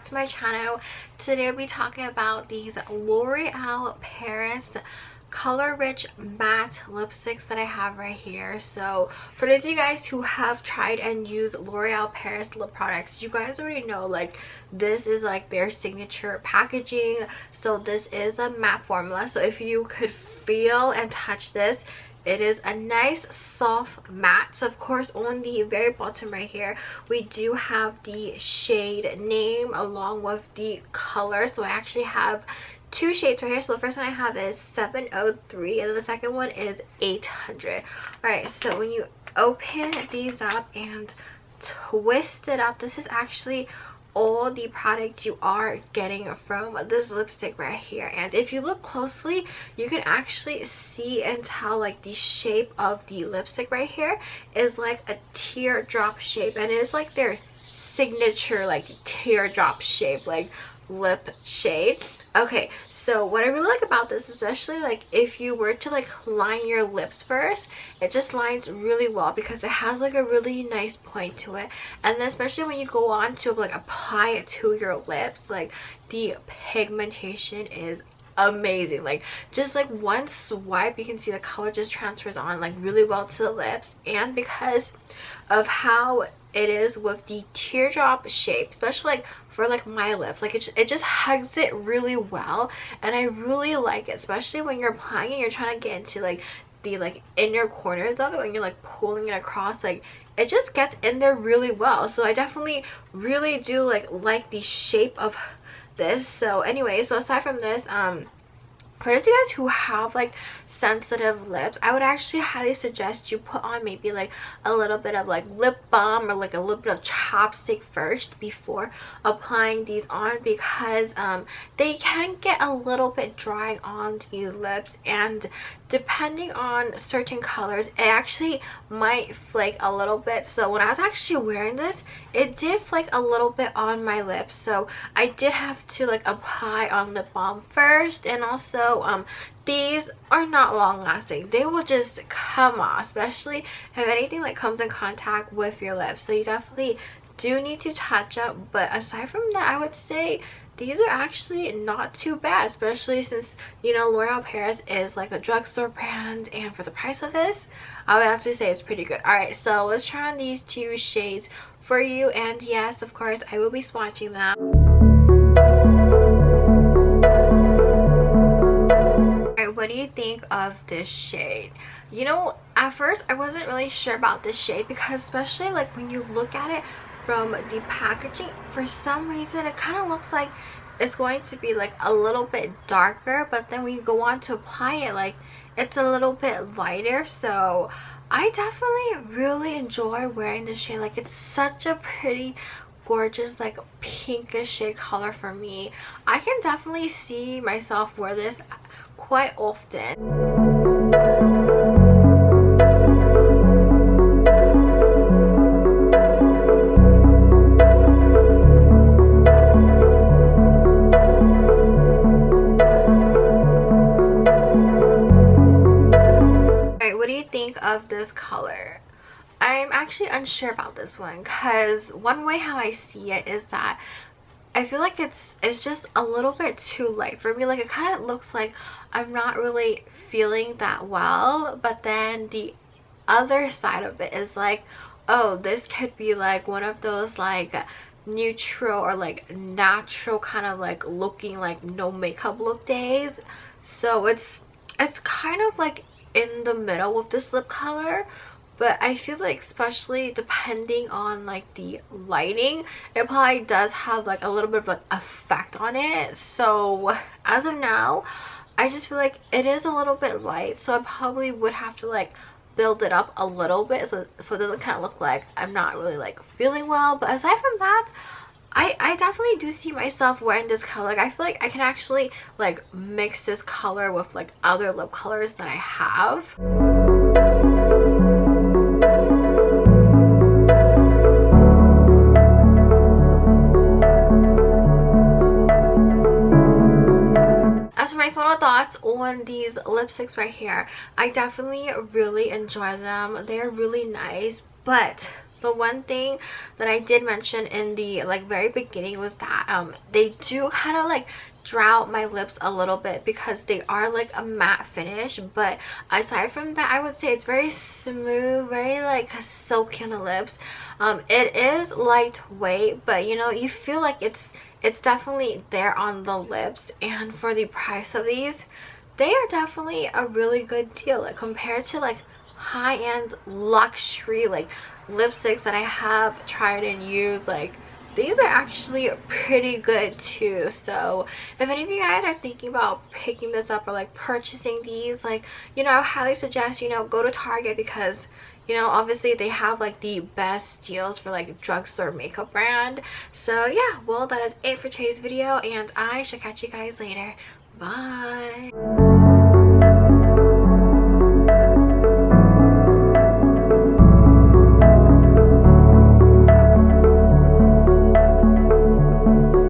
to my channel. Today we'll be talking about these L'Oreal Paris Color Rich matte lipsticks that I have right here. So for those of you guys who have tried and used L'Oreal Paris lip products, you guys already know like this is like their signature packaging. So this is a matte formula, so if you could feel and touch this, it is a nice soft matte. So of course on the very bottom right here we do have the shade name along with the color. So I actually have two shades right here. So the first one I have is 703 and then the second one is 800. All right, so when you open these up and twist it up, this is actually all the product you are getting from this lipstick right here. And if you look closely, you can actually see and tell like the shape of the lipstick right here is like a teardrop shape, and it's like their signature like teardrop shape like lip shade. Okay, so what I really like about this, especially like if you were to like line your lips first, it just lines really well because it has like a really nice point to it. And then especially when you go on to like apply it to your lips, like the pigmentation is amazing. Like just like one swipe, you can see the color just transfers on like really well to the lips. And because of how it is with the teardrop shape, especially like for like my lips, like it just hugs it really well, and I really like it, especially when you're applying it, you're trying to get into like the like inner corners of it. When you're like pulling it across, like it just gets in there really well. So I definitely really do like the shape of this. So anyway, so aside from this, for those of you guys who have like sensitive lips, I would actually highly suggest you put on maybe like a little bit of like lip balm or like a little bit of chapstick first before applying these on, because they can get a little bit dry on the lips, and depending on certain colors it actually might flake a little bit. So when I was actually wearing this, it did flake a little bit on my lips, so I did have to like apply on lip balm first. And also these are not long lasting, they will just come off, especially if anything like comes in contact with your lips. So you definitely do need to touch up, but aside from that, I would say these are actually not too bad, especially since, you know, L'Oreal Paris is like a drugstore brand, and for the price of this, I would have to say it's pretty good. All right, so let's try on these two shades for you, and yes, of course I will be swatching them. What do you think of this shade? You know, at first I wasn't really sure about this shade, because especially like when you look at it from the packaging, for some reason it kind of looks like it's going to be like a little bit darker, but then when you go on to apply it, like it's a little bit lighter. So I definitely really enjoy wearing this shade. Like it's such a pretty, gorgeous like pinkish shade color for me. I can definitely see myself wear this quite often. Alright, what do you think of this color? I'm actually unsure about this one, because one way how I see it is that I feel like it's just a little bit too light for me. Like it kind of looks like I'm not really feeling that well, but then the other side of it is like, oh, this could be like one of those like neutral or like natural kind of like looking like no makeup look days. So it's kind of like in the middle with this lip color. But I feel like especially depending on like the lighting, it probably does have like a little bit of like effect on it. So as of now, I just feel like it is a little bit light, so I probably would have to like build it up a little bit so it doesn't kind of look like I'm not really like feeling well. But aside from that, I definitely do see myself wearing this color. Like I feel like I can actually like mix this color with like other lip colors that I have. As for my final thoughts on these lipsticks right here, I definitely really enjoy them. They're really nice, but The one thing that I did mention in the like very beginning was that they do kind of like draw out my lips a little bit because they are like a matte finish, but aside from that, I would say it's very smooth, very like silky on the lips. It is lightweight, but you know, you feel like it's definitely there on the lips, and for the price of these, they are definitely a really good deal, like compared to like high-end luxury like lipsticks that I have tried and used. Like, these are actually pretty good too. So if any of you guys are thinking about picking this up or like purchasing these, like, you know, I highly suggest, you know, go to Target, because you know, obviously they have like the best deals for like drugstore makeup brand. So yeah, well, that is it for today's video, and I shall catch you guys later. Bye.